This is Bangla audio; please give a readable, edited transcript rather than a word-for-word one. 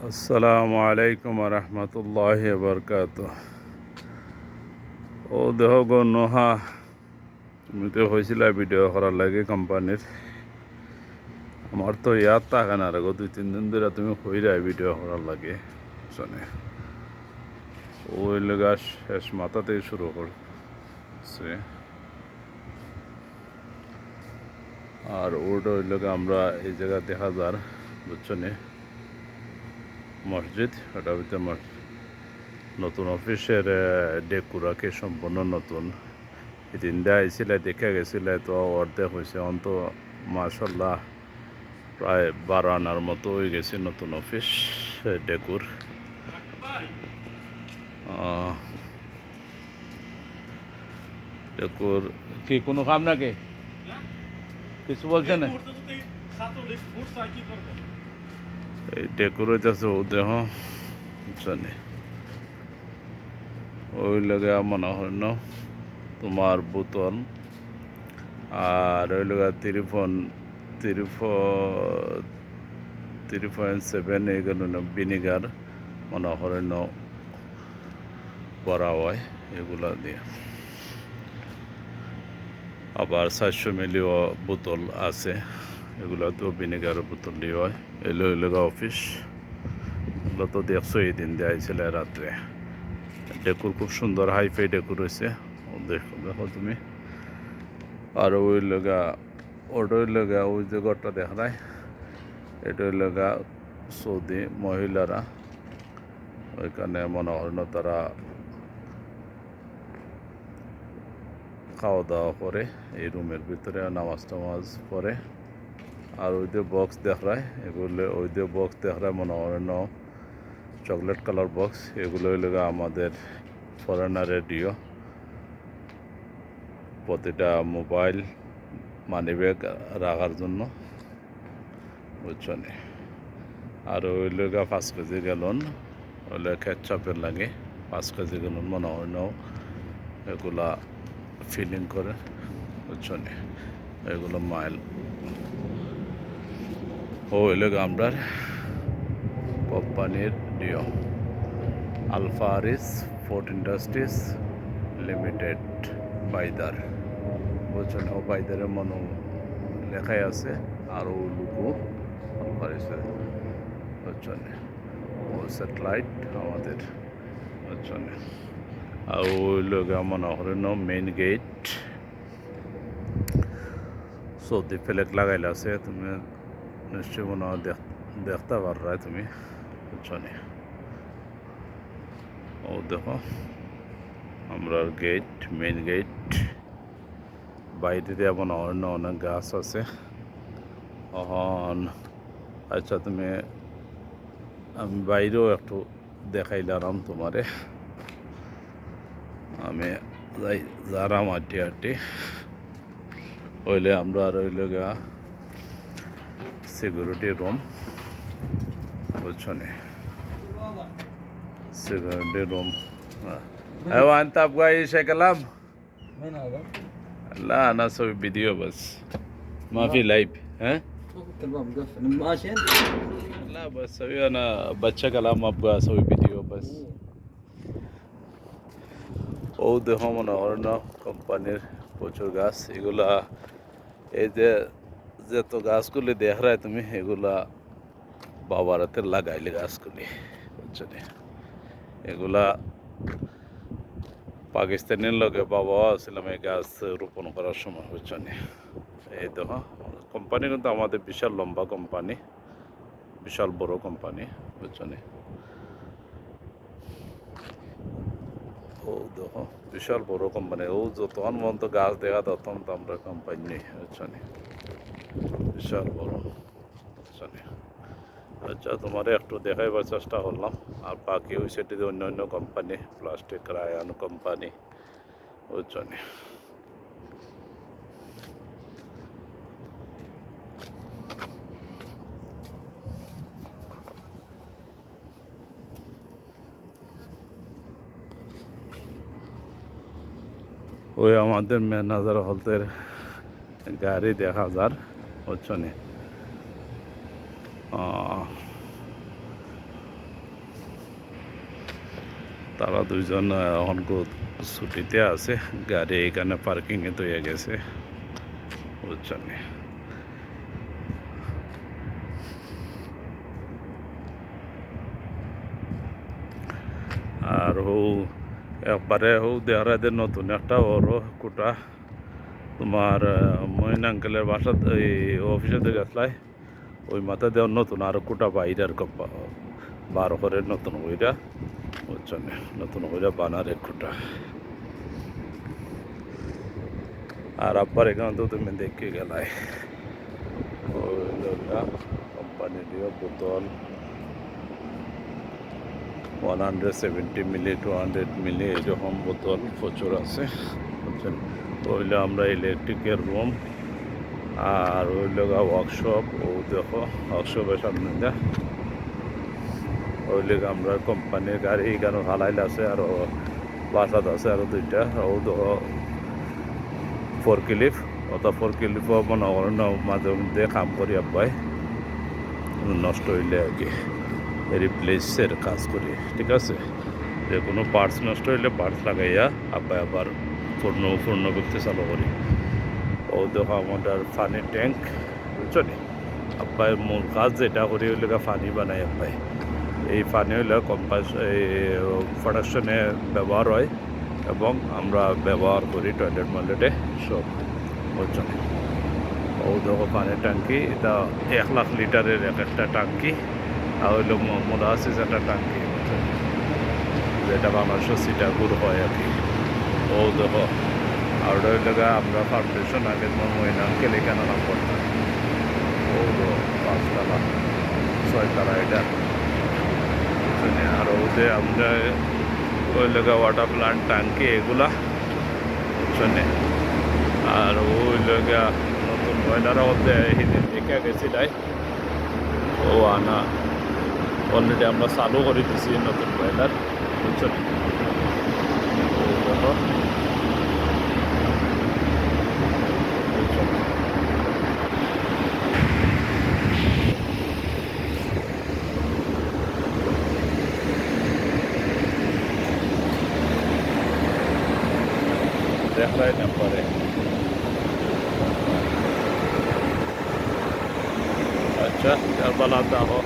আসসালামু আলাইকুম রহমতুল্লাহ বরকাত। ও দেহ গো নোহা, তুমি তো হয়েছিল ভিডিও করার লাগে কোম্পানির। আমার তো ইয়াদ থাকে না রে গো, 2-3 দিন ধরে তুমি কইরা ভিডিও করার লাগে শোনে। ওই লগা শেষ মাথা থেকে শুরু করছে। আর ওটা ওই লোক আমরা এই জায়গা দেখা যার বুঝছো নে মসজিদ, ওটা ভিতরে নতুন অফিসের ডেকুরাকে সম্পূর্ণ নতুন তিনটা আইসিলে দেখে গেছিলে তো অর্ধেক হয়েছে অন্ত মাশাল্লাহ প্রায় 12 আনার মতো হয়ে গেছে নতুন অফিস ডেকুর। ডেকুর কি কোনো কাম নাকি কিছু বলছে না? এই ডেকুর হইতেছে ও দেহ জানি ওই লাগে মনে হয় না তোমার বোতল আর ওই লগা 3.7 এগুলো ভিনিগার মনে হয় না করা হয় এগুলা দিয়ে। আবার 400 মিলিও বোতল আছে, এগুলো তো ভিনিগারের বোতল দিয়ে হয়। এলো এলাকা অফিস এগুলো তো দেখছো এই দিন দিয়ে আইছিলে রাত্রে। ডেকুর খুব সুন্দর হাইফাই ডেকুর হয়েছে, দেখো দেখো তুমি। আর ওই লগা ওটাই লগা ওই যে ঘরটা দেখায় এটাই লগা সৌদি মহিলারা ওইখানে মনে হয় না তারা খাওয়া দাওয়া করে এই রুমের ভিতরে নামাজ টামাজ পড়ে। আর ওই যে বক্স দেখায় এগুলো ওই যে বক্স দেখায় মনে হয় না চকলেট কালার বক্স, এগুলো লগা আমাদের ফরেনার রেডিও, প্রতিটা মোবাইল মানি ব্যাগ রাখার জন্য বুঝছো নি। আর ওই লগা 5 কেজি গ্যালন ওইলে কেচাপের লাগে 5 কেজি গ্যালন মনে হয় না এগুলা ফিলিং করে বুঝছো নি। এগুলো মাইল ও এলো আমরার কোম্পানির ডিও আলফারিস ফুড ইন্ডাস্ট্রিজ লিমিটেড বাইদার বুঝছেন। ও বাইদারের মনো লেখাই আছে আর ও লুকো আলফারিসের বুঝছেন। ও স্যাটেলাইট আমাদের বুঝছেন। আর ওই লোক মনে হরেন মেইন গেট সৌদি ফ্ল্যাগ লাগাইলে আছে, তুমি নিশ্চয় মনে হয় দেখতে পাররা তুমি বুঝছেন। ও দেখো আমরা গেট মেইন গেট বাইরে দিয়ে মনে হয় না অনেক গাছ আছে। আচ্ছা তুমি আমি বাইরেও একটু দেখাইলাম তোমারে, আমি যারাম আটটি আটটি হইলে আমরা আর হইলে গা সিকিউরিটি রুম বুঝছো নি। Security room ايوه انت ابغى اي شيء كلام؟ مين هذا؟ لا انا اسوي فيديو بس ما في لايف ها. الباب مقفل ماشي انت؟ لا بسوي انا بچه كلام ابغى اسوي فيديو بس. ও দেহ মনে হয় না কোম্পানির প্রচুর গাছ এগুলা। এই যে যত গাছগুলি দেখায় তুমি এগুলা বাবার হাতে লাগাইলে গাছগুলি বুঝছো নি। এগুলা পাকিস্তানের লগে বাবাও আসছিলাম এই গাছ রোপণ করার সময় বুঝছো নি। এই দেখো কোম্পানি কিন্তু আমাদের বিশাল লম্বা কোম্পানি, বিশাল বড় কোম্পানি বুঝছো নি। ও দেখো বিশাল বড় কোম্পানি, ও যতক্ষণ পর্যন্ত গাছ দেখা তখন তো আমরা কোম্পানি নেই বুঝছো নি, বিশাল বড় বুঝছো নি। আচ্ছা তোমার একটু দেখাইবার চেষ্টা করলাম। আর বাকি ওই সেটিতে অন্য অন্য কোম্পানি প্লাস্টিক রায়ান কোম্পানি বুঝছো নি। ওই আমাদের ম্যানেজার হলতের গাড়ি দেখা যার বুঝছো নি। তারা দুইজন এখন ছুটিতে আছে, গাড়ি এখানে পার্কিংয়ে তৈরি গেছে, বুঝছেন। আর একবারে দেহরাদের নতুন একটা বড় কোটা তোমার মইন আঙ্কেলের বাসা এই অফিসে গেছলাই ওই মাথা দেওয়ার নতুন আরো কোটা বাইরের বার করে নতুন কইরা, বুঝছেন, নতুন কইরা বানার এক কোটা। আর আব্বার এখানে তো তুমি দেখে গেলাই কোম্পানি দিয়ে বোতল 170 মিলি 200 মিলি এরকম বোতল প্রচুর আছে, বুঝছেন। ওইলে আমরা ইলেকট্রিকের রুম আর ওইল ওয়ার্কশপ, ও দেখো ওয়ার্কশপের সামনে যা ওইলে আমরা কোম্পানির গাড়ি এখানে হালাইল আছে, আর বাসাত আছে আরো দুইটা, ও দেখো ফোরক্লিফ, অর্থাৎ ফোরক্লিফও মনে করেন মাঝে মধ্যে কাম করি আব্বাই, নষ্ট হইলে আর কি রিপ্লেসের কাজ করি, ঠিক আছে। যে কোনো পার্টস নষ্ট হইলে পার্টস লাগাইয়া আব্বাই আবার পূর্ণ করতে চালু করি। ও দেখো আমাদের পানির ট্যাঙ্ক, বুঝছো নি। আব্বাই মূল কাজ যেটা করি হইলে পানি বানাই আব্বাই, এই পানি হইলে এই প্রোডাকশনে ব্যবহার হয় এবং আমরা ব্যবহার করি টয়লেট ময়লেটে সব, বুঝছো নি। ও দেখো পানির ট্যাঙ্কি, এটা 1 লাখ লিটারের একটা ট্যাঙ্কি, আর হইলো মোলাসিস একটা ট্যাঙ্কি, যেটা বাংলাদেশের সিটাগুড় হয় আর কি। ও দেখো আর ওইটা আমরা ফাউন্ডেশন আগে মহিনা আঙ্কেল এখানে নাম করতাম, ও 5 তলা 6 তলা এটা, আর ওদের আমরা ওই লেগা ওয়াটার প্লান্ট ট্যাঙ্কি এগুলা, বুঝছেন। আর ওই লেগা নতুন বয়লারও সেদিন দেখে গেছিলাই, ও আনা অলরেডি আমরা চালু করে দিছি নতুন বয়লার, বুঝছেন। দেখলাই না পরে, আচ্ছা, বালাতা হোক।